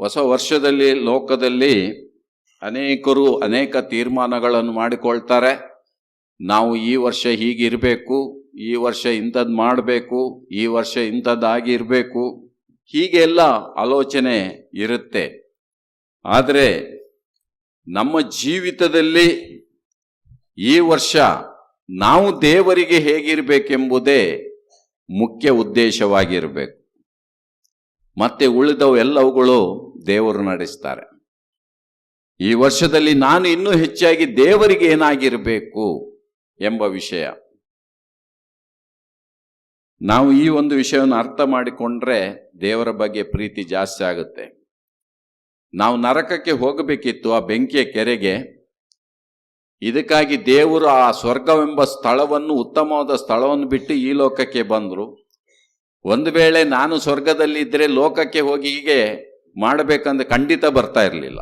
ಹೊಸ ವರ್ಷದಲ್ಲಿ ಲೋಕದಲ್ಲಿ ಅನೇಕರು ಅನೇಕ ತೀರ್ಮಾನಗಳನ್ನು ಮಾಡಿಕೊಳ್ತಾರೆ. ನಾವು ಈ ವರ್ಷ ಹೀಗಿರಬೇಕು, ಈ ವರ್ಷ ಇಂಥದ್ದು ಮಾಡಬೇಕು, ಈ ವರ್ಷ ಇಂಥದ್ದಾಗಿರಬೇಕು, ಹೀಗೆಲ್ಲ ಆಲೋಚನೆ ಇರುತ್ತೆ. ಆದರೆ ನಮ್ಮ ಜೀವಿತದಲ್ಲಿ ಈ ವರ್ಷ ನಾವು ದೇವರಿಗೆ ಹೇಗಿರಬೇಕೆಂಬುದೇ ಮುಖ್ಯ ಉದ್ದೇಶವಾಗಿರಬೇಕು. ಮತ್ತೆ ಉಳಿದವು ಎಲ್ಲವುಗಳು ದೇವರು ನಡೆಸ್ತಾರೆ. ಈ ವರ್ಷದಲ್ಲಿ ನಾನು ಇನ್ನೂ ಹೆಚ್ಚಾಗಿ ದೇವರಿಗೆ ಏನಾಗಿರಬೇಕು ಎಂಬ ವಿಷಯ, ನಾವು ಈ ಒಂದು ವಿಷಯವನ್ನು ಅರ್ಥ ಮಾಡಿಕೊಂಡ್ರೆ ದೇವರ ಬಗ್ಗೆ ಪ್ರೀತಿ ಜಾಸ್ತಿ ಆಗುತ್ತೆ. ನಾವು ನರಕಕ್ಕೆ ಹೋಗಬೇಕಿತ್ತು, ಆ ಬೆಂಕಿಯ ಕೆರೆಗೆ. ಇದಕ್ಕಾಗಿ ದೇವರು ಆ ಸ್ವರ್ಗವೆಂಬ ಸ್ಥಳವನ್ನು, ಉತ್ತಮವಾದ ಸ್ಥಳವನ್ನು ಬಿಟ್ಟು ಈ ಲೋಕಕ್ಕೆ ಬಂದರು. ಒಂದು ವೇಳೆ ನಾನು ಸ್ವರ್ಗದಲ್ಲಿದ್ದರೆ ಲೋಕಕ್ಕೆ ಹೋಗಿ ಹೀಗೆ ಮಾಡಬೇಕಂದ್ರೆ ಖಂಡಿತ ಬರ್ತಾ ಇರಲಿಲ್ಲ.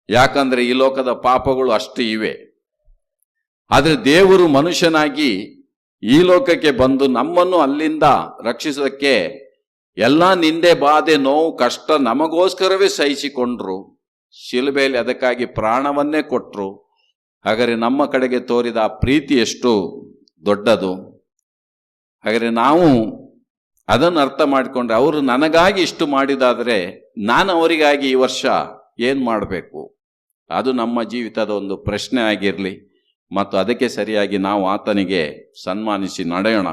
ಯಾಕಂದ್ರೆ ಈ ಲೋಕದ ಪಾಪಗಳು ಅಷ್ಟು ಇವೆ. ಆದರೆ ದೇವರು ಮನುಷ್ಯನಾಗಿ ಈ ಲೋಕಕ್ಕೆ ಬಂದು ನಮ್ಮನ್ನು ಅಲ್ಲಿಂದ ರಕ್ಷಿಸೋದಕ್ಕೆ ಎಲ್ಲ ನಿಂದೆ, ಬಾಧೆ, ನೋವು, ಕಷ್ಟ ನಮಗೋಸ್ಕರವೇ ಸಹಿಸಿಕೊಂಡ್ರು. ಶಿಲುಬೆಯಲ್ಲಿ ಅದಕ್ಕಾಗಿ ಪ್ರಾಣವನ್ನೇ ಕೊಟ್ಟರು. ಹಾಗಾದರೆ ನಮ್ಮ ಕಡೆಗೆ ತೋರಿದ ಆ ಪ್ರೀತಿ ಎಷ್ಟು ದೊಡ್ಡದು. ಹಾಗಾದರೆ ನಾವು ಅದನ್ನು ಅರ್ಥ ಮಾಡಿಕೊಂಡ್ರೆ, ಅವರು ನನಗಾಗಿ ಇಷ್ಟು ಮಾಡಿದಾದರೆ ನಾನು ಅವರಿಗಾಗಿ ಈ ವರ್ಷ ಏನು ಮಾಡಬೇಕು? ಅದು ನಮ್ಮ ಜೀವಿತದ ಒಂದು ಪ್ರಶ್ನೆ ಆಗಿರಲಿ. ಮತ್ತು ಅದಕ್ಕೆ ಸರಿಯಾಗಿ ನಾವು ಆತನಿಗೆ ಸನ್ಮಾನಿಸಿ ನಡೆಯೋಣ.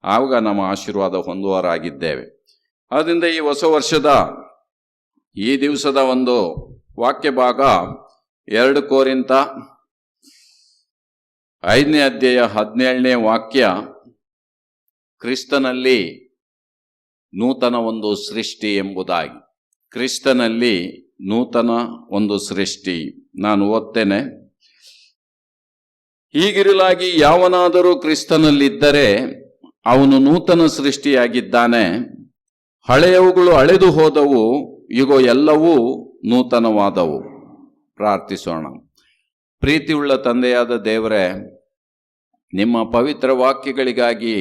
ಆವಾಗ ನಮ್ಮ ಆಶೀರ್ವಾದ ಹೊಂದುವರಾಗಿದ್ದೇವೆ. ಆದ್ದರಿಂದ ಈ ಹೊಸ ವರ್ಷದ ಈ ದಿವಸದ ಒಂದು ವಾಕ್ಯ ಭಾಗ 2 ಕೊರಿಂಥ 5ನೇ ಅಧ್ಯಾಯ 17ನೇ ವಾಕ್ಯ. ಕ್ರಿಸ್ತನಲ್ಲಿ ನೂತನ ಒಂದು ಸೃಷ್ಟಿ ಎಂಬುದಾಗಿ. ಕ್ರಿಸ್ತನಲ್ಲಿ ನೂತನ ಒಂದು ಸೃಷ್ಟಿ. ನಾನು ಓದ್ತೇನೆ. ಹೀಗಿರಲಾಗಿ ಯಾವನಾದರೂ ಕ್ರಿಸ್ತನಲ್ಲಿದ್ದರೆ ಅವನು ನೂತನ ಸೃಷ್ಟಿಯಾಗಿದ್ದಾನೆ. ಹಳೆಯವುಗಳು ಅಳೆದು ಹೋದವು, ಇಗೋ ಎಲ್ಲವೂ ನೂತನವಾದವು. ಪ್ರಾರ್ಥಿಸೋಣ. ಪ್ರೀತಿಯುಳ್ಳ ತಂದೆಯಾದ ದೇವರೇ, ನಿಮ್ಮ ಪವಿತ್ರ ವಾಕ್ಯಗಳಿಗಾಗಿ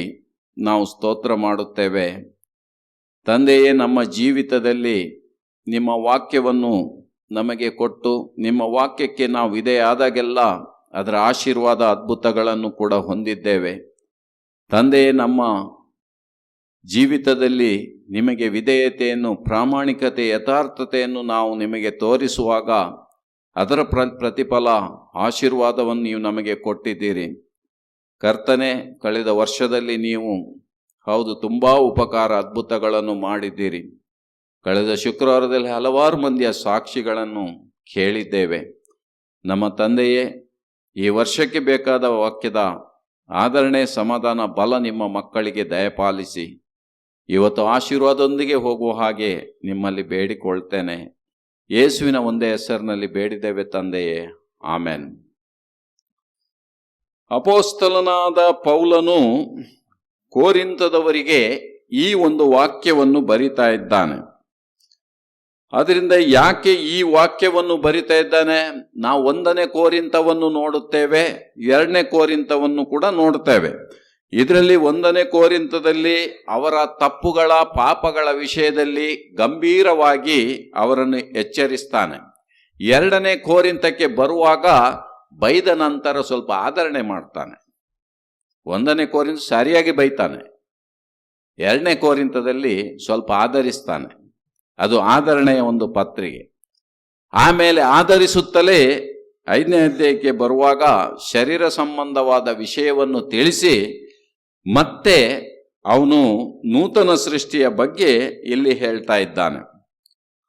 ನಾವು ಸ್ತೋತ್ರ ಮಾಡುತ್ತೇವೆ. ತಂದೆಯೇ, ನಮ್ಮ ಜೀವಿತದಲ್ಲಿ ನಿಮ್ಮ ವಾಕ್ಯವನ್ನು ನಮಗೆ ಕೊಟ್ಟು ನಿಮ್ಮ ವಾಕ್ಯಕ್ಕೆ ನಾವು ವಿಧೇಯಾದಾಗೆಲ್ಲ ಅದರ ಆಶೀರ್ವಾದ ಅದ್ಭುತಗಳನ್ನು ಕೂಡ ಹೊಂದಿದ್ದೇವೆ. ತಂದೆಯೇ, ನಮ್ಮ ಜೀವಿತದಲ್ಲಿ ನಿಮಗೆ ವಿಧೇಯತೆಯನ್ನು, ಪ್ರಾಮಾಣಿಕತೆ, ಯಥಾರ್ಥತೆಯನ್ನು ನಾವು ನಿಮಗೆ ತೋರಿಸುವಾಗ ಅದರ ಪ್ರತಿಫಲ ಆಶೀರ್ವಾದವನ್ನು ನೀವು ನಮಗೆ ಕೊಟ್ಟಿದ್ದೀರಿ. ಕರ್ತನೆ, ಕಳೆದ ವರ್ಷದಲ್ಲಿ ನೀವು ತುಂಬ ಉಪಕಾರ, ಅದ್ಭುತಗಳನ್ನು ಮಾಡಿದ್ದೀರಿ. ಕಳೆದ ಶುಕ್ರವಾರದಲ್ಲಿ ಹಲವಾರು ಮಂದಿಯ ಸಾಕ್ಷಿಗಳನ್ನು ಕೇಳಿದ್ದೇವೆ. ನಮ್ಮ ತಂದೆಯೇ, ಈ ವರ್ಷಕ್ಕೆ ಬೇಕಾದ ವಾಕ್ಯದ ಆದರಣೆ, ಸಮಾಧಾನ, ಬಲ ನಿಮ್ಮ ಮಕ್ಕಳಿಗೆ ದಯಪಾಲಿಸಿ ಇವತ್ತು ಆಶೀರ್ವಾದದೊಂದಿಗೆ ಹೋಗುವ ಹಾಗೆ ನಿಮ್ಮಲ್ಲಿ ಬೇಡಿಕೊಳ್ತೇನೆ. ಯೇಸುವಿನ ಒಂದೇ ಹೆಸರಿನಲ್ಲಿ ಬೇಡಿದ್ದೇವೆ ತಂದೆಯೇ, ಆಮೆನ್. ಅಪೊಸ್ತಲನಾದ ಪೌಲನು ಕೊರಿಂಥದವರಿಗೆ ಈ ಒಂದು ವಾಕ್ಯವನ್ನು ಬರಿತಾ ಇದ್ದಾನೆ. ಅದರಿಂದ ಯಾಕೆ ಈ ವಾಕ್ಯವನ್ನು ಬರಿತಾ ಇದ್ದಾನೆ? ನಾವು 1ನೇ ಕೊರಿಂಥವನ್ನು ನೋಡುತ್ತೇವೆ, 2ನೇ ಕೊರಿಂಥವನ್ನು ಕೂಡ ನೋಡ್ತೇವೆ. ಇದರಲ್ಲಿ 1ನೇ ಕೊರಿಂಥದಲ್ಲಿ ಅವರ ತಪ್ಪುಗಳ, ಪಾಪಗಳ ವಿಷಯದಲ್ಲಿ ಗಂಭೀರವಾಗಿ ಅವರನ್ನು ಎಚ್ಚರಿಸ್ತಾನೆ. 2ನೇ ಕೊರಿಂಥಕ್ಕೆ ಬರುವಾಗ ಬೈದ ನಂತರ ಸ್ವಲ್ಪ ಆದರಣೆ ಮಾಡ್ತಾನೆ. 1ನೇ ಕೊರಿಂಥ ಸರಿಯಾಗಿ ಬೈತಾನೆ, 2ನೇ ಕೊರಿಂಥದಲ್ಲಿ ಸ್ವಲ್ಪ ಆದರಿಸ್ತಾನೆ. ಅದು ಆದರಣೆಯ ಒಂದು ಪತ್ರಿಕೆ. ಆಮೇಲೆ ಆಧರಿಸುತ್ತಲೇ 5ನೇ ಅಧ್ಯಾಯಕ್ಕೆ ಬರುವಾಗ ಶರೀರ ಸಂಬಂಧವಾದ ವಿಷಯವನ್ನು ತಿಳಿಸಿ ಮತ್ತೆ ಅವನು ನೂತನ ಸೃಷ್ಟಿಯ ಬಗ್ಗೆ ಇಲ್ಲಿ ಹೇಳ್ತಾ ಇದ್ದಾನೆ.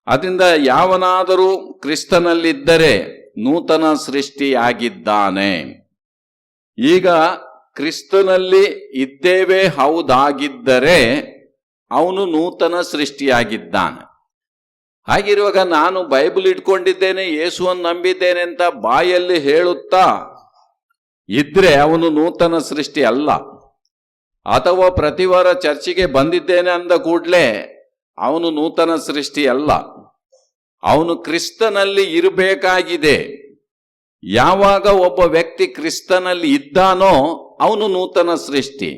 ಅದರಿಂದ ಯಾವನಾದರೂ ಕ್ರಿಸ್ತನಲ್ಲಿದ್ದರೆ ನೂತನ ಸೃಷ್ಟಿಯಾಗಿದ್ದಾನೆ. ಈಗ ಕ್ರಿಸ್ತನಲ್ಲಿ ಇದ್ದೇವೆ ಹೌದಾಗಿದ್ದರೆ ಅವನು ನೂತನ ಸೃಷ್ಟಿಯಾಗಿದ್ದಾನೆ. ಹಾಗಿರುವಾಗ ನಾನು ಬೈಬಲ್ ಇಟ್ಕೊಂಡಿದ್ದೇನೆ, ಯೇಸುವನ್ನು ನಂಬಿದ್ದೇನೆ ಅಂತ ಬಾಯಲ್ಲಿ ಹೇಳುತ್ತಾ ಇದ್ರೆ ಅವನು ನೂತನ ಸೃಷ್ಟಿ ಅಲ್ಲ. ಅಥವಾ ಪ್ರತಿ ವಾರ ಚರ್ಚಿಗೆ ಬಂದಿದ್ದೇನೆ ಅಂದ ಕೂಡಲೇ ಅವನು ನೂತನ ಸೃಷ್ಟಿ ಅಲ್ಲ. ಅವನು ಕ್ರಿಸ್ತನಲ್ಲಿ ಇರಬೇಕಾಗಿದೆ. ಯಾವಾಗ ಒಬ್ಬ ವ್ಯಕ್ತಿ ಕ್ರಿಸ್ತನಲ್ಲಿ ಇದ್ದಾನೋ ಅವನು ನೂತನ ಸೃಷ್ಟಿ.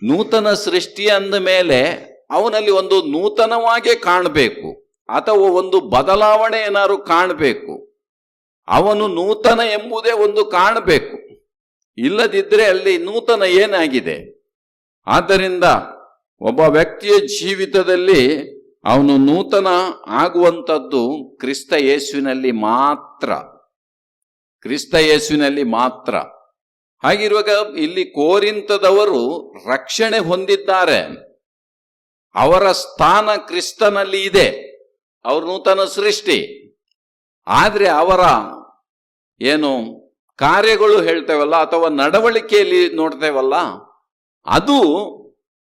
ನೂತನ ಸೃಷ್ಟಿ ಅಂದ ಮೇಲೆ ಅವನಲ್ಲಿ ಒಂದು ನೂತನವಾಗೇ ಕಾಣಬೇಕು. ಅಥವಾ ಒಂದು ಬದಲಾವಣೆ ಏನಾದ್ರು ಕಾಣಬೇಕು. ಅವನು ನೂತನ ಎಂಬುದೇ ಒಂದು ಕಾಣಬೇಕು. ಇಲ್ಲದಿದ್ದರೆ ಅಲ್ಲಿ ನೂತನ ಏನಾಗಿದೆ? ಆದ್ದರಿಂದ ಒಬ್ಬ ವ್ಯಕ್ತಿಯ ಜೀವಿತದಲ್ಲಿ ಅವನು ನೂತನ ಆಗುವಂಥದ್ದು ಕ್ರಿಸ್ತ ಯೇಸುವಿನಲ್ಲಿ ಮಾತ್ರ. ಕ್ರಿಸ್ತ ಯೇಸುವಿನಲ್ಲಿ ಮಾತ್ರ. ಹಾಗಿರುವಾಗ ಇಲ್ಲಿ ಕೋರಿಂತದವರು ರಕ್ಷಣೆ ಹೊಂದಿದ್ದಾರೆ. ಅವರ ಸ್ಥಾನ ಕ್ರಿಸ್ತನಲ್ಲಿ ಇದೆ. ಅವರು ನೂತನ ಸೃಷ್ಟಿ. ಆದ್ರೆ ಅವರ ಏನು ಕಾರ್ಯಗಳು ಹೇಳ್ತೇವಲ್ಲ ಅಥವಾ ನಡವಳಿಕೆಯಲ್ಲಿ ನೋಡ್ತೇವಲ್ಲ, ಅದು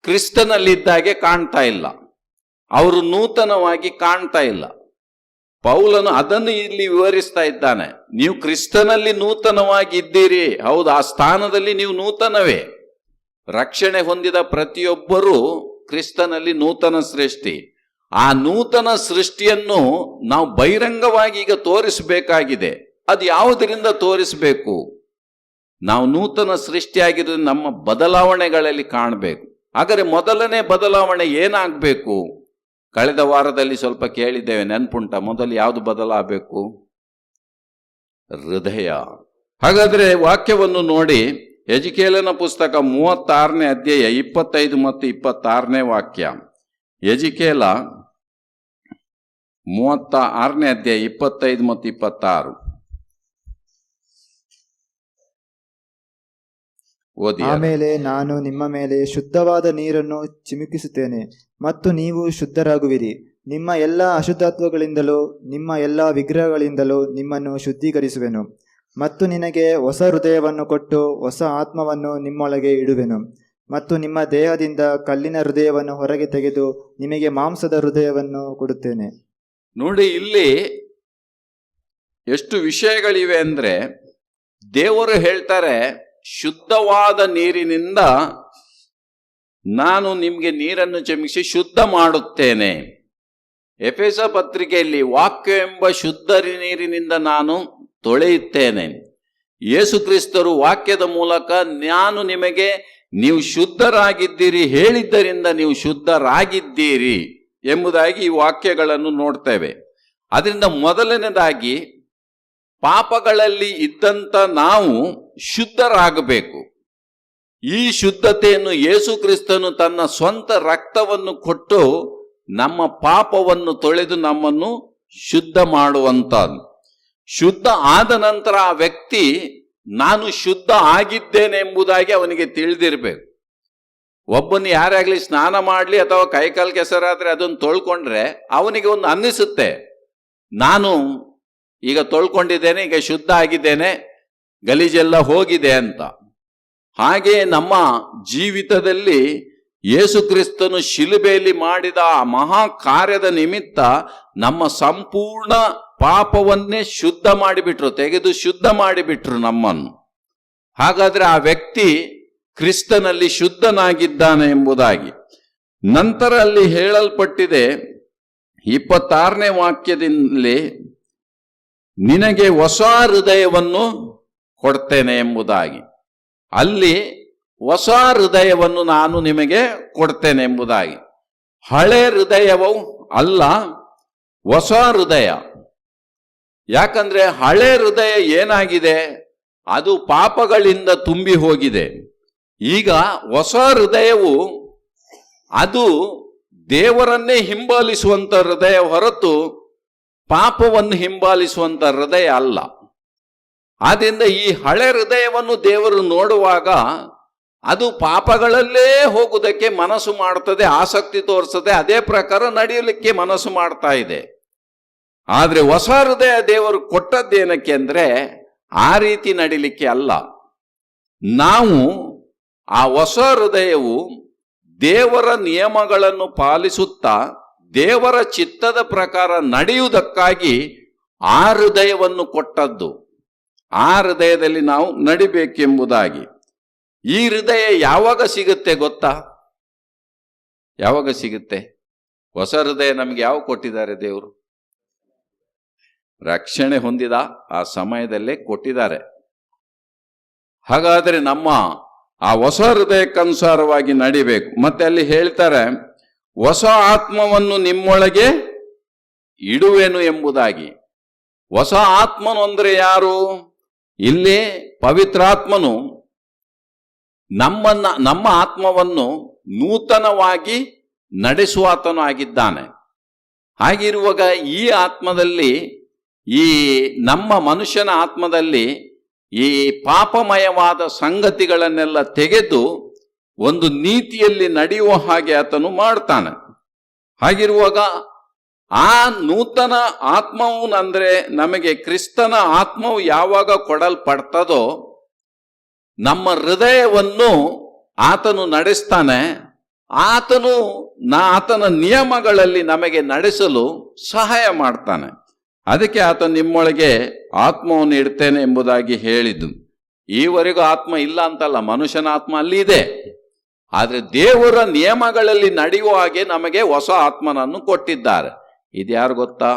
ಕ್ರಿಸ್ತನಲ್ಲಿದ್ದಾಗೆ ಕಾಣ್ತಾ ಇಲ್ಲ. ಅವರು ನೂತನವಾಗಿ ಕಾಣ್ತಾ ಇಲ್ಲ. ಪೌಲನು ಅದನ್ನು ಇಲ್ಲಿ ವಿವರಿಸ್ತಾ ಇದ್ದಾನೆ. ನೀವು ಕ್ರಿಸ್ತನಲ್ಲಿ ನೂತನವಾಗಿ ಇದ್ದೀರಿ. ಹೌದು, ಆ ಸ್ಥಾನದಲ್ಲಿ ನೀವು ನೂತನವೇ. ರಕ್ಷಣೆ ಹೊಂದಿದ ಪ್ರತಿಯೊಬ್ಬರೂ ಕ್ರಿಸ್ತನಲ್ಲಿ ನೂತನ ಸೃಷ್ಟಿ. ಆ ನೂತನ ಸೃಷ್ಟಿಯನ್ನು ನಾವು ಬಹಿರಂಗವಾಗಿ ಈಗ ತೋರಿಸಬೇಕಾಗಿದೆ. ಅದು ಯಾವುದರಿಂದ ತೋರಿಸಬೇಕು? ನಾವು ನೂತನ ಸೃಷ್ಟಿಯಾಗಿರೋದು ನಮ್ಮ ಬದಲಾವಣೆಗಳಲ್ಲಿ ಕಾಣಬೇಕು. ಹಾಗಾದರೆ ಮೊದಲನೇ ಬದಲಾವಣೆ ಏನಾಗಬೇಕು? ಕಳೆದ ವಾರದಲ್ಲಿ ಸ್ವಲ್ಪ ಕೇಳಿದ್ದೇವೆ, ನೆನ್ಪುಂಟ? ಮೊದಲು ಯಾವುದು ಬದಲಾಗಬೇಕು? ಹೃದಯ. ಹಾಗಾದ್ರೆ ವಾಕ್ಯವನ್ನು ನೋಡಿ, ಎಜಿಕೇಲನ ಪುಸ್ತಕ 36ನೇ ಅಧ್ಯಾಯ 25 ಮತ್ತು 26ನೇ ವಾಕ್ಯ. ಎಜಿಕೇಲ 36ನೇ ಅಧ್ಯಾಯ 25 ಮತ್ತು 26 ಓದಿ. ಆಮೇಲೆ ನಾನು ನಿಮ್ಮ ಮೇಲೆ ಶುದ್ಧವಾದ ನೀರನ್ನು ಚಿಮುಕಿಸುತ್ತೇನೆ ಮತ್ತು ನೀವು ಶುದ್ಧರಾಗುವಿರಿ. ನಿಮ್ಮ ಎಲ್ಲ ಅಶುದ್ಧತ್ವಗಳಿಂದಲೂ ನಿಮ್ಮ ಎಲ್ಲ ವಿಗ್ರಹಗಳಿಂದಲೂ ನಿಮ್ಮನ್ನು ಶುದ್ಧೀಕರಿಸುವೆನು ಮತ್ತು ನಿನಗೆ ಹೊಸ ಹೃದಯವನ್ನು ಕೊಟ್ಟು ಹೊಸ ಆತ್ಮವನ್ನು ನಿಮ್ಮೊಳಗೆ ಇಡುವೆನು ಮತ್ತು ನಿಮ್ಮ ದೇಹದಿಂದ ಕಲ್ಲಿನ ಹೃದಯವನ್ನು ಹೊರಗೆ ತೆಗೆದು ನಿಮಗೆ ಮಾಂಸದ ಹೃದಯವನ್ನು ಕೊಡುತ್ತೇನೆ. ನೋಡಿ, ಇಲ್ಲಿ ಎಷ್ಟು ವಿಷಯಗಳಿವೆ ಅಂದ್ರೆ, ದೇವರು ಹೇಳ್ತಾರೆ, ಶುದ್ಧವಾದ ನೀರಿನಿಂದ ನಾನು ನಿಮಗೆ ನೀರನ್ನು ಚಿಮುಕಿಸಿ ಶುದ್ಧ ಮಾಡುತ್ತೇನೆ. ಎಫೆಸ ಪತ್ರಿಕೆಯಲ್ಲಿ ವಾಕ್ಯ ಎಂಬ ಶುದ್ಧ ನೀರಿನಿಂದ ನಾನು ತೊಳೆಯುತ್ತೇನೆ. ಯೇಸು ಕ್ರಿಸ್ತರು ವಾಕ್ಯದ ಮೂಲಕ ನಾನು ನಿಮಗೆ ನೀವು ಶುದ್ಧರಾಗಿದ್ದೀರಿ ಹೇಳಿದ್ದರಿಂದ ನೀವು ಶುದ್ಧರಾಗಿದ್ದೀರಿ ಎಂಬುದಾಗಿ ಈ ವಾಕ್ಯಗಳನ್ನು ನೋಡ್ತೇವೆ. ಅದರಿಂದ ಮೊದಲನೇದಾಗಿ ಪಾಪಗಳಲ್ಲಿ ಇದ್ದಂಥ ನಾವು ಶುದ್ಧರಾಗಬೇಕು. ಈ ಶುದ್ಧತೆಯನ್ನು ಯೇಸು ಕ್ರಿಸ್ತನು ತನ್ನ ಸ್ವಂತ ರಕ್ತವನ್ನು ಕೊಟ್ಟು ನಮ್ಮ ಪಾಪವನ್ನು ತೊಳೆದು ನಮ್ಮನ್ನು ಶುದ್ಧ ಮಾಡುವಂಥದ್ದು. ಶುದ್ಧ ಆದ ನಂತರ ಆ ವ್ಯಕ್ತಿ ನಾನು ಶುದ್ಧ ಆಗಿದ್ದೇನೆ ಎಂಬುದಾಗಿ ಅವನಿಗೆ ತಿಳಿದಿರಬೇಕು. ಒಬ್ಬನು ಯಾರಾಗಲಿ ಸ್ನಾನ ಮಾಡಲಿ ಅಥವಾ ಕೈಕಾಲು ಕೆಸರಾದ್ರೆ ಅದನ್ನು ತೊಳ್ಕೊಂಡ್ರೆ ಅವನಿಗೆ ಒಂದು ಅನ್ನಿಸುತ್ತೆ, ನಾನು ಈಗ ತೊಳ್ಕೊಂಡಿದ್ದೇನೆ, ಈಗ ಶುದ್ಧ ಆಗಿದ್ದೇನೆ, ಗಲೀಜೆಲ್ಲ ಹೋಗಿದೆ ಅಂತ. ಹಾಗೆ ನಮ್ಮ ಜೀವಿತದಲ್ಲಿ ಯೇಸು ಕ್ರಿಸ್ತನು ಶಿಲುಬೆಯಲ್ಲಿ ಮಾಡಿದ ಆ ಮಹಾ ಕಾರ್ಯದ ನಿಮಿತ್ತ ನಮ್ಮ ಸಂಪೂರ್ಣ ಪಾಪವನ್ನೇ ಶುದ್ಧ ಮಾಡಿಬಿಟ್ರು, ತೆಗೆದು ಶುದ್ಧ ಮಾಡಿಬಿಟ್ರು ನಮ್ಮನ್ನು. ಹಾಗಾದ್ರೆ ಆ ವ್ಯಕ್ತಿ ಕ್ರಿಸ್ತನಲ್ಲಿ ಶುದ್ಧನಾಗಿದ್ದಾನೆ ಎಂಬುದಾಗಿ. ನಂತರ ಅಲ್ಲಿ ಹೇಳಲ್ಪಟ್ಟಿದೆ 26ನೇ ವಾಕ್ಯದಲ್ಲಿ, ನಿನಗೆ ಹೊಸ ಹೃದಯವನ್ನು ಕೊಡ್ತೇನೆ ಎಂಬುದಾಗಿ. ಅಲ್ಲಿ ಹೊಸ ಹೃದಯವನ್ನು ನಾನು ನಿಮಗೆ ಕೊಡ್ತೇನೆ ಎಂಬುದಾಗಿ. ಹಳೆ ಹೃದಯವೂ ಅಲ್ಲ, ಹೊಸ ಹೃದಯ. ಯಾಕಂದ್ರೆ ಹಳೆ ಹೃದಯ ಏನಾಗಿದೆ? ಅದು ಪಾಪಗಳಿಂದ ತುಂಬಿ ಹೋಗಿದೆ. ಈಗ ಹೊಸ ಹೃದಯವು ಅದು ದೇವರನ್ನೇ ಹಿಂಬಾಲಿಸುವಂತ ಹೃದಯ ಹೊರತು ಪಾಪವನ್ನು ಹಿಂಬಾಲಿಸುವಂತ ಹೃದಯ ಅಲ್ಲ. ಆದ್ದರಿಂದ ಈ ಹಳೆ ಹೃದಯವನ್ನು ದೇವರು ನೋಡುವಾಗ ಅದು ಪಾಪಗಳಲ್ಲೇ ಹೋಗುವುದಕ್ಕೆ ಮನಸ್ಸು ಮಾಡ್ತದೆ, ಆಸಕ್ತಿ ತೋರಿಸ್ತದೆ, ಅದೇ ಪ್ರಕಾರ ನಡೆಯಲಿಕ್ಕೆ ಮನಸ್ಸು ಮಾಡ್ತಾ ಇದೆ. ಆದ್ರೆ ಹೊಸ ಹೃದಯ ದೇವರು ಕೊಟ್ಟದ್ದೇನಕ್ಕೆ ಅಂದ್ರೆ ಆ ರೀತಿ ನಡಿಲಿಕ್ಕೆ ಅಲ್ಲ. ನಾವು ಆ ಹೊಸ ಹೃದಯವು ದೇವರ ನಿಯಮಗಳನ್ನು ಪಾಲಿಸುತ್ತಾ ದೇವರ ಚಿತ್ತದ ಪ್ರಕಾರ ನಡೆಯುವುದಕ್ಕಾಗಿ ಆ ಹೃದಯವನ್ನು ಕೊಟ್ಟದ್ದು. ಆ ಹೃದಯದಲ್ಲಿ ನಾವು ನಡಿಬೇಕೆಂಬುದಾಗಿ. ಈ ಹೃದಯ ಯಾವಾಗ ಸಿಗುತ್ತೆ ಗೊತ್ತಾ? ಯಾವಾಗ ಸಿಗುತ್ತೆ? ಹೊಸ ಹೃದಯ ನಮ್ಗೆ ಯಾವ ಕೊಟ್ಟಿದ್ದಾರೆ ದೇವರು? ರಕ್ಷಣೆ ಹೊಂದಿದ ಆ ಸಮಯದಲ್ಲೇ ಕೊಟ್ಟಿದ್ದಾರೆ. ಹಾಗಾದ್ರೆ ನಮ್ಮ ಆ ಹೊಸ ಹೃದಯಕ್ಕನುಸಾರವಾಗಿ ನಡಿಬೇಕು. ಮತ್ತೆ ಅಲ್ಲಿ ಹೇಳ್ತಾರೆ, ಹೊಸ ಆತ್ಮವನ್ನು ನಿಮ್ಮೊಳಗೆ ಇಡುವೆನು ಎಂಬುದಾಗಿ. ಹೊಸ ಆತ್ಮನು ಅಂದ್ರೆ ಯಾರು? ಇಲ್ಲಿ ಪವಿತ್ರಾತ್ಮನು ನಮ್ಮ ಆತ್ಮವನ್ನು ನೂತನವಾಗಿ ನಡೆಸುವಾತನು ಆಗಿದ್ದಾನೆ. ಹಾಗಿರುವಾಗ ಈ ಆತ್ಮದಲ್ಲಿ, ಈ ನಮ್ಮ ಮನುಷ್ಯನ ಆತ್ಮದಲ್ಲಿ ಈ ಪಾಪಮಯವಾದ ಸಂಗತಿಗಳನ್ನೆಲ್ಲ ತೆಗೆದು ಒಂದು ನೀತಿಯಲ್ಲಿ ನಡೆಯುವ ಹಾಗೆ ಆತನು ಮಾಡ್ತಾನೆ. ಹಾಗಿರುವಾಗ ಆ ನೂತನ ಆತ್ಮವು ಅಂದ್ರೆ ನಮಗೆ ಕ್ರಿಸ್ತನ ಆತ್ಮವು ಯಾವಾಗ ಕೊಡಲ್ಪಡ್ತದೋ ನಮ್ಮ ಹೃದಯವನ್ನು ಆತನು ನಡೆಸ್ತಾನೆ. ಆತನ ನಿಯಮಗಳಲ್ಲಿ ನಮಗೆ ನಡೆಸಲು ಸಹಾಯ ಮಾಡ್ತಾನೆ. ಅದಕ್ಕೆ ಆತ ನಿಮ್ಮೊಳಗೆ ಆತ್ಮವನ್ನು ಇಡ್ತೇನೆ ಎಂಬುದಾಗಿ ಹೇಳಿದ್ದು. ಈವರೆಗೂ ಆತ್ಮ ಇಲ್ಲ ಅಂತಲ್ಲ, ಮನುಷ್ಯನ ಆತ್ಮ ಅಲ್ಲಿ ಇದೆ. ಆದ್ರೆ ದೇವರ ನಿಯಮಗಳಲ್ಲಿ ನಡೆಯುವ ಹಾಗೆ ನಮಗೆ ಹೊಸ ಆತ್ಮನನ್ನು ಕೊಟ್ಟಿದ್ದಾರೆ. ಇದ್ಯಾರು ಗೊತ್ತಾ?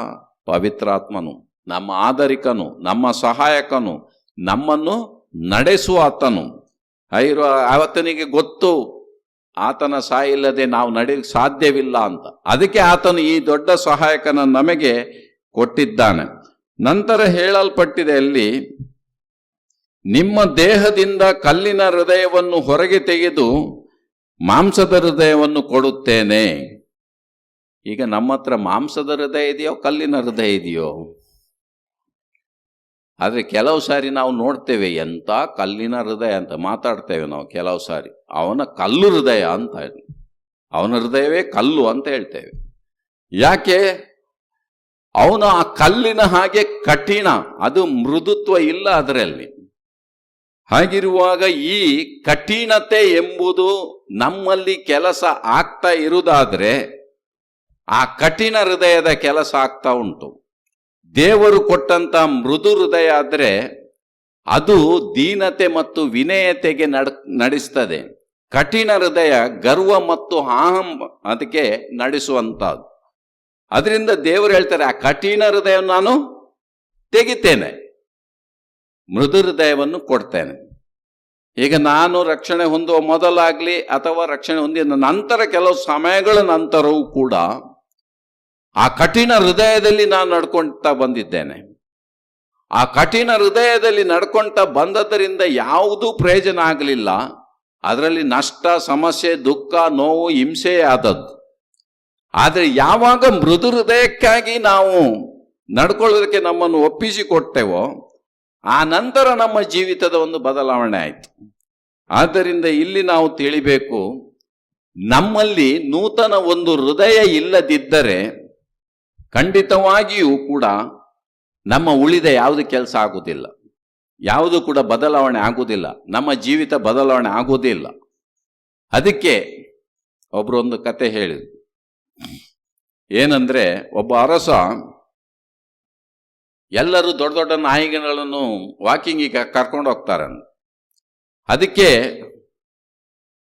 ಪವಿತ್ರಾತ್ಮನು, ನಮ್ಮ ಆಧರಿಕನು, ನಮ್ಮ ಸಹಾಯಕನು, ನಮ್ಮನ್ನು ನಡೆಸುವ ಆತನು. ಆತನಿಗೆ ಗೊತ್ತು ಆತನ ಸಹಾಯ ಇಲ್ಲದೆ ನಾವು ನಡೆಯಲಿಕ್ಕೆ ಸಾಧ್ಯವಿಲ್ಲ ಅಂತ. ಅದಕ್ಕೆ ಆತನು ಈ ದೊಡ್ಡ ಸಹಾಯಕನ ನಮಗೆ ಕೊಟ್ಟಿದ್ದಾನೆ. ನಂತರ ಹೇಳಲ್ಪಟ್ಟಿದೆ ಅಲ್ಲಿ, ನಿಮ್ಮ ದೇಹದಿಂದ ಕಲ್ಲಿನ ಹೃದಯವನ್ನು ಹೊರಗೆ ತೆಗೆದು ಮಾಂಸದ ಹೃದಯವನ್ನು ಕೊಡುತ್ತೇನೆ. ಈಗ ನಮ್ಮ ಹತ್ರ ಮಾಂಸದ ಹೃದಯ ಇದೆಯೋ ಕಲ್ಲಿನ ಹೃದಯ ಇದೆಯೋ? ಆದ್ರೆ ಕೆಲವು ಸಾರಿ ನಾವು ನೋಡ್ತೇವೆ, ಎಂತ ಕಲ್ಲಿನ ಹೃದಯ ಅಂತ ಮಾತಾಡ್ತೇವೆ ನಾವು. ಕೆಲವು ಸಾರಿ ಅವನ ಕಲ್ಲು ಹೃದಯ ಅಂತ, ಅವನ ಹೃದಯವೇ ಕಲ್ಲು ಅಂತ ಹೇಳ್ತೇವೆ. ಯಾಕೆ? ಅವನು ಆ ಕಲ್ಲಿನ ಹಾಗೆ ಕಠಿಣ, ಅದು ಮೃದುತ್ವ ಇಲ್ಲ ಅದರಲ್ಲಿ. ಹಾಗಿರುವಾಗ ಈ ಕಠಿಣತೆ ಎಂಬುದು ನಮ್ಮಲ್ಲಿ ಕೆಲಸ ಆಗ್ತಾ ಇರುವುದಾದ್ರೆ ಆ ಕಠಿಣ ಹೃದಯದ ಕೆಲಸ ಆಗ್ತಾ ಉಂಟು. ದೇವರು ಕೊಟ್ಟಂತ ಮೃದು ಹೃದಯ ಆದ್ರೆ ಅದು ದೀನತೆ ಮತ್ತು ವಿನಯತೆಗೆ ನಡೆಸ್ತದೆ. ಕಠಿಣ ಹೃದಯ ಗರ್ವ ಮತ್ತು ಅಹಂ ಅದಕ್ಕೆ ನಡೆಸುವಂತದ್ದು. ಅದರಿಂದ ದೇವರು ಹೇಳ್ತಾರೆ, ಆ ಕಠಿಣ ಹೃದಯವನ್ನು ನಾನು ತೆಗಿತೇನೆ, ಮೃದು ಹೃದಯವನ್ನು ಕೊಡ್ತೇನೆ. ಈಗ ನಾನು ರಕ್ಷಣೆ ಹೊಂದುವ ಮೊದಲಾಗ್ಲಿ ಅಥವಾ ರಕ್ಷಣೆ ಹೊಂದಿದ ನಂತರ ಕೆಲವು ಸಮಯಗಳ ನಂತರವೂ ಕೂಡ ಆ ಕಠಿಣ ಹೃದಯದಲ್ಲಿ ನಾನು ನಡ್ಕೊಳ್ತಾ ಬಂದಿದ್ದೇನೆ. ಆ ಕಠಿಣ ಹೃದಯದಲ್ಲಿ ನಡ್ಕೊಳ್ತಾ ಬಂದದರಿಂದ ಯಾವುದೂ ಪ್ರಯೋಜನ ಆಗಲಿಲ್ಲ. ಅದರಲ್ಲಿ ನಷ್ಟ, ಸಮಸ್ಯೆ, ದುಃಖ, ನೋವು, ಹಿಂಸೆ ಆದದ್ದು. ಆದರೆ ಯಾವಾಗ ಮೃದು ಹೃದಯಕ್ಕಾಗಿ ನಾವು ನಡ್ಕೊಳ್ಳೋದಕ್ಕೆ ನಮ್ಮನ್ನು ಒಪ್ಪಿಸಿಕೊಟ್ಟೆವೋ ಆ ನಂತರ ನಮ್ಮ ಜೀವಿತದ ಒಂದು ಬದಲಾವಣೆ ಆಯಿತು. ಆದ್ದರಿಂದ ಇಲ್ಲಿ ನಾವು ತಿಳಿಬೇಕು, ನಮ್ಮಲ್ಲಿ ನೂತನ ಒಂದು ಹೃದಯ ಇಲ್ಲದಿದ್ದರೆ ಖಂಡಿತವಾಗಿಯೂ ಕೂಡ ನಮ್ಮ ಉಳಿದ ಯಾವುದು ಕೆಲಸ ಆಗುವುದಿಲ್ಲ, ಯಾವುದು ಕೂಡ ಬದಲಾವಣೆ ಆಗುವುದಿಲ್ಲ, ನಮ್ಮ ಜೀವಿತ ಬದಲಾವಣೆ ಆಗುವುದಿಲ್ಲ. ಅದಕ್ಕೆ ಒಬ್ರು ಒಂದು ಕತೆ ಹೇಳಿದ್ರು. ಏನಂದ್ರೆ, ಒಬ್ಬ ಅರಸ ಎಲ್ಲರೂ ದೊಡ್ಡ ದೊಡ್ಡ ನಾಯಿಗಳನ್ನು ವಾಕಿಂಗಿಗೆ ಕರ್ಕೊಂಡು ಹೋಗ್ತಾರೆ. ಅದಕ್ಕೆ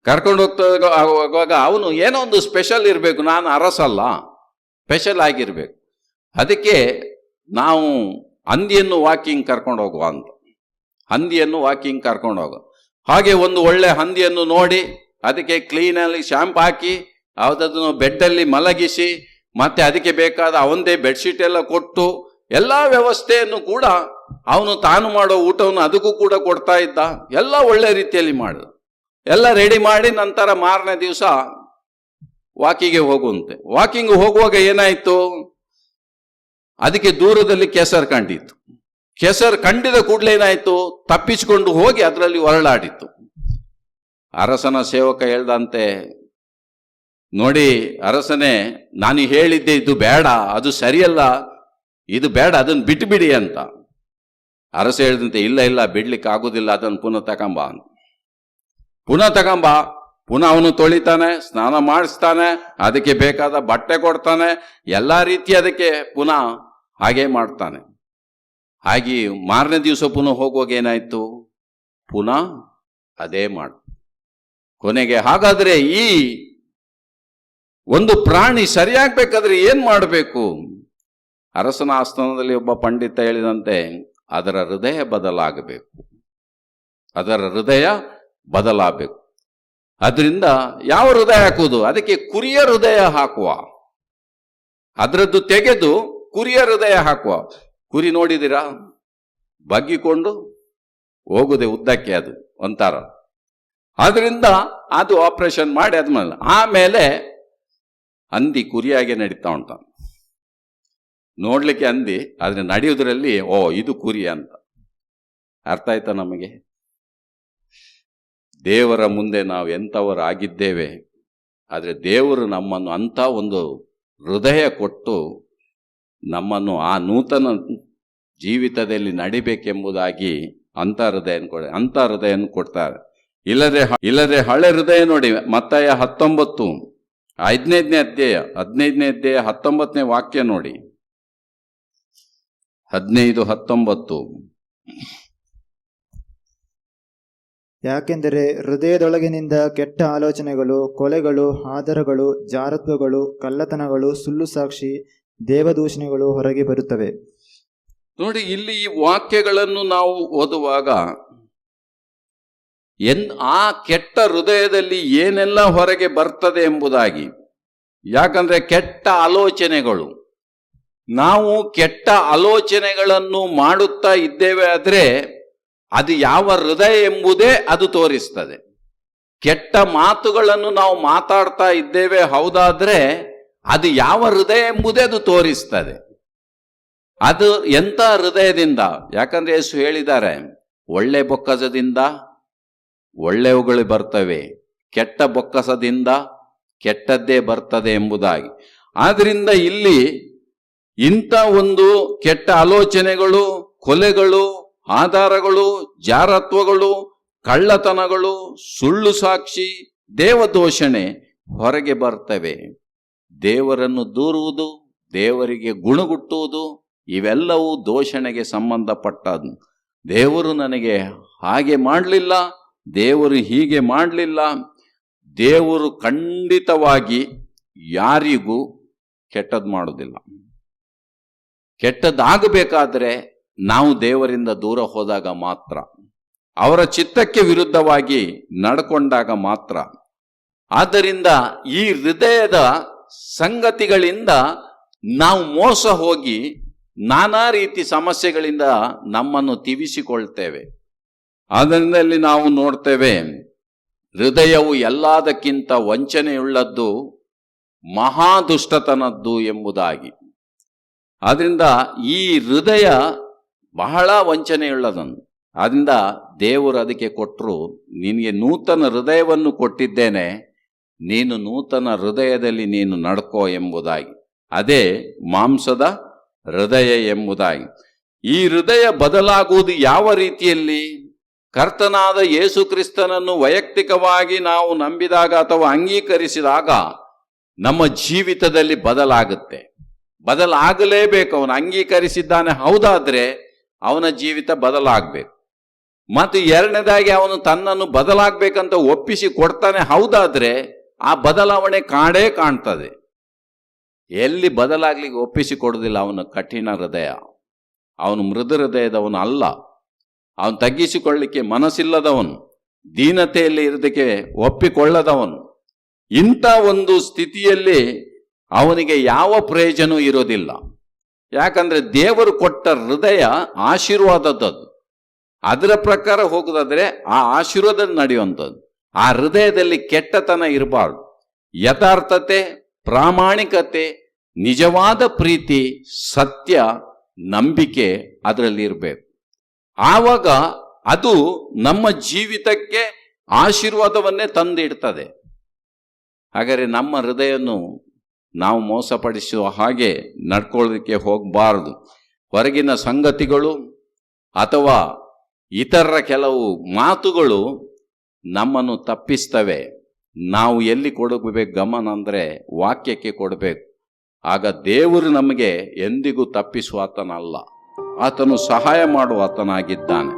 ಕರ್ಕೊಂಡು ಹೋಗುವಾಗ ಅವನು ಏನೋ ಒಂದು ಸ್ಪೆಷಲ್ ಇರಬೇಕು, ನಾನು ಅರಸಲ್ಲ, ಸ್ಪೆಷಲ್ ಆಗಿರ್ಬೇಕು. ಅದಕ್ಕೆ ನಾವು ಹಂದಿಯನ್ನು ವಾಕಿಂಗ್ ಕರ್ಕೊಂಡು ಹೋಗುವ ಅಂತ, ಹಂದಿಯನ್ನು ವಾಕಿಂಗ್ ಕರ್ಕೊಂಡು ಹೋಗೋ ಹಾಗೆ ಒಂದು ಒಳ್ಳೆ ಹಂದಿಯನ್ನು ನೋಡಿ ಅದಕ್ಕೆ ಕ್ಲೀನಲ್ಲಿ ಶಾಂಪು ಹಾಕಿ ಯಾವುದನ್ನು ಬೆಡ್ಡಲ್ಲಿ ಮಲಗಿಸಿ ಮತ್ತೆ ಅದಕ್ಕೆ ಬೇಕಾದ ಅವಂದೇ ಬೆಡ್ಶೀಟ್ ಎಲ್ಲ ಕೊಟ್ಟು ಎಲ್ಲ ವ್ಯವಸ್ಥೆಯನ್ನು ಕೂಡ ಅವನು ತಾನು ಮಾಡೋ ಊಟವನ್ನು ಅದಕ್ಕೂ ಕೂಡ ಕೊಡ್ತಾ ಇದ್ದ. ಎಲ್ಲ ಒಳ್ಳೆ ರೀತಿಯಲ್ಲಿ ಮಾಡಿದ, ಎಲ್ಲ ರೆಡಿ ಮಾಡಿ ನಂತರ ಮಾರನೇ ದಿವಸ ವಾಕಿಂಗ್ಗೆ ಹೋಗುವಂತೆ. ವಾಕಿಂಗ್ ಹೋಗುವಾಗ ಏನಾಯ್ತು, ಅದಕ್ಕೆ ದೂರದಲ್ಲಿ ಕೆಸರು ಕಂಡಿತ್ತು. ಕೆಸರು ಕಂಡಿದ ಕೂಡಲೇ ಏನಾಯ್ತು, ತಪ್ಪಿಸಿಕೊಂಡು ಹೋಗಿ ಅದರಲ್ಲಿ ಹೊರಳಾಡಿತ್ತು. ಅರಸನ ಸೇವಕ ಹೇಳ್ದಂತೆ, ನೋಡಿ ಅರಸನೇ, ನಾನು ಹೇಳಿದ್ದೆ ಇದು ಬೇಡ, ಅದು ಸರಿಯಲ್ಲ, ಇದು ಬೇಡ, ಅದನ್ನು ಬಿಟ್ಟುಬಿಡಿ ಅಂತ. ಅರಸ ಹೇಳಿದಂತೆ, ಇಲ್ಲ ಇಲ್ಲ ಬಿಡ್ಲಿಕ್ಕೆ ಆಗುದಿಲ್ಲ, ಅದನ್ನು ಪುನಃ ತಗೊಂಬ ಅಂತ. ಪುನಃ ತಗೊಂಬ. ಪುನಃ ಅವನು ತೊಳಿತಾನೆ, ಸ್ನಾನ ಮಾಡಿಸ್ತಾನೆ, ಅದಕ್ಕೆ ಬೇಕಾದ ಬಟ್ಟೆ ಕೊಡ್ತಾನೆ, ಎಲ್ಲ ರೀತಿ ಅದಕ್ಕೆ ಪುನಃ ಹಾಗೆ ಮಾಡ್ತಾನೆ. ಹಾಗೆ ಮಾರನೇ ದಿವಸ ಪುನಃ ಹೋಗುವಾಗ ಏನಾಯ್ತು, ಪುನಃ ಅದೇ ಮಾಡು. ಕೊನೆಗೆ ಹಾಗಾದ್ರೆ ಈ ಒಂದು ಪ್ರಾಣಿ ಸರಿಯಾಗಬೇಕಾದ್ರೆ ಏನ್ ಮಾಡಬೇಕು? ಅರಸನ ಆಸ್ಥಾನದಲ್ಲಿ ಒಬ್ಬ ಪಂಡಿತ ಹೇಳಿದಂತೆ, ಅದರ ಹೃದಯ ಬದಲಾಗಬೇಕು, ಅದರ ಹೃದಯ ಬದಲಾಗಬೇಕು. ಅದರಿಂದ ಯಾವ ಹೃದಯ ಹಾಕುವುದು? ಅದಕ್ಕೆ ಕುರಿಯ ಹೃದಯ ಹಾಕುವ, ಅದರದ್ದು ತೆಗೆದು ಕುರಿಯ ಹೃದಯ ಹಾಕುವ. ಕುರಿ ನೋಡಿದಿರಾ, ಬಗ್ಗಿಕೊಂಡು ಹೋಗುದೆ ಉದ್ದಕ್ಕೆ, ಅದು ಒಂಥರ. ಆದ್ರಿಂದ ಅದು ಆಪರೇಷನ್ ಮಾಡಿ ಆಮೇಲೆ ಹಂದಿ ಕುರಿಯಾಗೆ ನಡೀತಾ ಉಂಟ. ನೋಡ್ಲಿಕ್ಕೆ ಹಂದಿ, ಆದ್ರೆ ನಡೆಯುವುದರಲ್ಲಿ ಓ ಇದು ಕುರಿ ಅಂತ ಅರ್ಥ ಆಯ್ತಾ ನಮಗೆ? ದೇವರ ಮುಂದೆ ನಾವು ಎಂಥವರು ಆಗಿದ್ದೇವೆ, ಆದರೆ ದೇವರು ನಮ್ಮನ್ನು ಅಂಥ ಒಂದು ಹೃದಯ ಕೊಟ್ಟು ನಮ್ಮನ್ನು ಆ ನೂತನ ಜೀವಿತದಲ್ಲಿ ನಡಿಬೇಕೆಂಬುದಾಗಿ ಅಂಥ ಹೃದಯವನ್ನು ಕೊಡ್ತಾರೆ. ಇಲ್ಲದೆ ಹಳೆ ಹೃದಯ ನೋಡಿ, ಮತ್ತಾಯ 19 15ನೇ ಅಧ್ಯಾಯ 19ನೇ ವಾಕ್ಯ ನೋಡಿ, 15-19. ಯಾಕೆಂದರೆ ಹೃದಯದೊಳಗಿನಿಂದ ಕೆಟ್ಟ ಆಲೋಚನೆಗಳು, ಕೊಲೆಗಳು, ಆದರಗಳು, ಜಾರತ್ವಗಳು, ಕಳ್ಳತನಗಳು, ಸುಳ್ಳು ಸಾಕ್ಷಿ, ದೇವದೂಷಣೆಗಳು ಹೊರಗೆ ಬರುತ್ತವೆ. ನೋಡಿ, ಇಲ್ಲಿ ಈ ವಾಕ್ಯಗಳನ್ನು ನಾವು ಓದುವಾಗ ಆ ಕೆಟ್ಟ ಹೃದಯದಲ್ಲಿ ಏನೆಲ್ಲ ಹೊರಗೆ ಬರ್ತದೆ ಎಂಬುದಾಗಿ. ಯಾಕಂದ್ರೆ ಕೆಟ್ಟ ಆಲೋಚನೆಗಳು, ನಾವು ಕೆಟ್ಟ ಆಲೋಚನೆಗಳನ್ನು ಮಾಡುತ್ತಾ ಇದ್ದೇವೆ ಆದ್ರೆ ಅದು ಯಾವ ಹೃದಯ ಎಂಬುದೇ ಅದು ತೋರಿಸ್ತದೆ. ಕೆಟ್ಟ ಮಾತುಗಳನ್ನು ನಾವು ಮಾತಾಡ್ತಾ ಇದ್ದೇವೆ ಹೌದಾದ್ರೆ ಅದು ಯಾವ ಹೃದಯ ಎಂಬುದೇ ಅದು ತೋರಿಸ್ತದೆ. ಅದು ಎಂಥ ಹೃದಯದಿಂದ? ಯಾಕಂದ್ರೆ ಯೇಸು ಹೇಳಿದ್ದಾರೆ, ಒಳ್ಳೆ ಬೊಕ್ಕಸದಿಂದ ಒಳ್ಳೆವುಗಳು ಬರ್ತವೆ, ಕೆಟ್ಟ ಬೊಕ್ಕಸದಿಂದ ಕೆಟ್ಟದ್ದೇ ಬರ್ತದೆ ಎಂಬುದಾಗಿ. ಆದ್ರಿಂದ ಇಲ್ಲಿ ಇಂಥ ಒಂದು ಕೆಟ್ಟ ಆಲೋಚನೆಗಳು, ಕೊಲೆಗಳು, ಆಧಾರಗಳು, ಜಾರತ್ವಗಳು, ಕಳ್ಳತನಗಳು, ಸುಳ್ಳು ಸಾಕ್ಷಿ, ದೇವದೂಷಣೆ ಹೊರಗೆ ಬರ್ತವೆ. ದೇವರನ್ನು ದೂರುವುದು, ದೇವರಿಗೆ ಗುಣಗುಟ್ಟುವುದು, ಇವೆಲ್ಲವೂ ದೂಷಣೆಗೆ ಸಂಬಂಧಪಟ್ಟದ್ದು. ದೇವರು ನನಗೆ ಹಾಗೆ ಮಾಡಲಿಲ್ಲ, ದೇವರು ಹೀಗೆ ಮಾಡಲಿಲ್ಲ. ದೇವರು ಖಂಡಿತವಾಗಿ ಯಾರಿಗೂ ಕೆಟ್ಟದ್ದು ಮಾಡೋದಿಲ್ಲ. ಕೆಟ್ಟದ್ದಾಗಬೇಕಾದ್ರೆ ನಾವು ದೇವರಿಂದ ದೂರ ಹೋದಾಗ ಮಾತ್ರ, ಅವರ ಚಿತ್ತಕ್ಕೆ ವಿರುದ್ಧವಾಗಿ ನಡ್ಕೊಂಡಾಗ ಮಾತ್ರ. ಆದ್ದರಿಂದ ಈ ಹೃದಯದ ಸಂಗತಿಗಳಿಂದ ನಾವು ಮೋಸ ಹೋಗಿ ನಾನಾ ರೀತಿ ಸಮಸ್ಯೆಗಳಿಂದ ನಮ್ಮನ್ನು ತಿವಿಸಿಕೊಳ್ತೇವೆ. ಆದ್ದರಿಂದ ಇಲ್ಲಿ ನಾವು ನೋಡ್ತೇವೆ, ಹೃದಯವು ಎಲ್ಲದಕ್ಕಿಂತ ವಂಚನೆಯುಳ್ಳದ್ದು, ಮಹಾದುಷ್ಟತನದ್ದು ಎಂಬುದಾಗಿ. ಆದ್ರಿಂದ ಈ ಹೃದಯ ಬಹಳ ವಂಚನೆಯುಳ್ಳದನ್ನು. ಆದ್ರಿಂದ ದೇವರು ಅದಕ್ಕೆ ಕೊಟ್ಟರು, ನಿನಗೆ ನೂತನ ಹೃದಯವನ್ನು ಕೊಟ್ಟಿದ್ದೇನೆ, ನೀನು ನೂತನ ಹೃದಯದಲ್ಲಿ ನೀನು ನಡ್ಕೋ ಎಂಬುದಾಗಿ. ಅದೇ ಮಾಂಸದ ಹೃದಯ ಎಂಬುದಾಗಿ. ಈ ಹೃದಯ ಬದಲಾಗುವುದು ಯಾವ ರೀತಿಯಲ್ಲಿ? ಕರ್ತನಾದ ಯೇಸು ಕ್ರಿಸ್ತನನ್ನು ವೈಯಕ್ತಿಕವಾಗಿ ನಾವು ನಂಬಿದಾಗ ಅಥವಾ ಅಂಗೀಕರಿಸಿದಾಗ ನಮ್ಮ ಜೀವಿತದಲ್ಲಿ ಬದಲಾಗುತ್ತೆ. ಬದಲಾಗಲೇಬೇಕು. ಅವನು ಅಂಗೀಕರಿಸಿದ್ದಾನೆ ಹೌದಾದ್ರೆ ಅವನ ಜೀವಿತ ಬದಲಾಗಬೇಕು. ಮತ್ತು ಎರಡನೇದಾಗಿ ಅವನು ತನ್ನನ್ನು ಬದಲಾಗಬೇಕಂತ ಒಪ್ಪಿಸಿ ಕೊಡ್ತಾನೆ ಹೌದಾದ್ರೆ ಆ ಬದಲಾವಣೆ ಕಾಣ್ತದೆ. ಎಲ್ಲಿ ಬದಲಾಗ್ಲಿಕ್ಕೆ ಒಪ್ಪಿಸಿ ಕೊಡುವುದಿಲ್ಲ ಅವನು ಕಠಿಣ ಹೃದಯ, ಅವನು ಮೃದು ಹೃದಯದವನು ಅಲ್ಲ. ಅವನು ತಗ್ಗಿಸಿಕೊಳ್ಳಿಕ್ಕೆ ಮನಸ್ಸಿಲ್ಲದವನು, ದೀನತೆಯಲ್ಲಿ ಇರೋದಕ್ಕೆ ಒಪ್ಪಿಕೊಳ್ಳದವನು. ಇಂಥ ಒಂದು ಸ್ಥಿತಿಯಲ್ಲಿ ಅವನಿಗೆ ಯಾವ ಪ್ರಯೋಜನವೂ ಇರೋದಿಲ್ಲ. ಯಾಕಂದ್ರೆ ದೇವರು ಕೊಟ್ಟ ಹೃದಯ ಆಶೀರ್ವಾದದ್ದು. ಅದರ ಪ್ರಕಾರ ಹೋಗುದಾದ್ರೆ ಆ ಆಶೀರ್ವಾದ ನಡೆಯುವಂಥದ್ದು. ಆ ಹೃದಯದಲ್ಲಿ ಕೆಟ್ಟತನ ಇರಬಾರ್ದು. ಯಥಾರ್ಥತೆ, ಪ್ರಾಮಾಣಿಕತೆ, ನಿಜವಾದ ಪ್ರೀತಿ, ಸತ್ಯ, ನಂಬಿಕೆ ಅದರಲ್ಲಿ ಇರಬೇಕು. ಆವಾಗ ಅದು ನಮ್ಮ ಜೀವಿತಕ್ಕೆ ಆಶೀರ್ವಾದವನ್ನೇ ತಂದಿಡ್ತದೆ. ಹಾಗಾದರೆ ನಮ್ಮ ಹೃದಯವನ್ನು ನಾವು ಮೋಸಪಡಿಸುವ ಹಾಗೆ ನಡ್ಕೊಳ್ಳೋದಕ್ಕೆ ಹೋಗಬಾರದು. ಹೊರಗಿನ ಸಂಗತಿಗಳು ಅಥವಾ ಇತರರ ಕೆಲವು ಮಾತುಗಳು ನಮ್ಮನ್ನು ತಪ್ಪಿಸ್ತವೆ. ನಾವು ಎಲ್ಲಿ ಕೊಡಬೇಕು ಗಮನ ಅಂದರೆ ವಾಕ್ಯಕ್ಕೆ ಕೊಡಬೇಕು. ಆಗ ದೇವರು ನಮಗೆ ಎಂದಿಗೂ ತಪ್ಪಿಸುವ ಆತನಲ್ಲ, ಆತನು ಸಹಾಯ ಮಾಡುವ ಆತನಾಗಿದ್ದಾನೆ.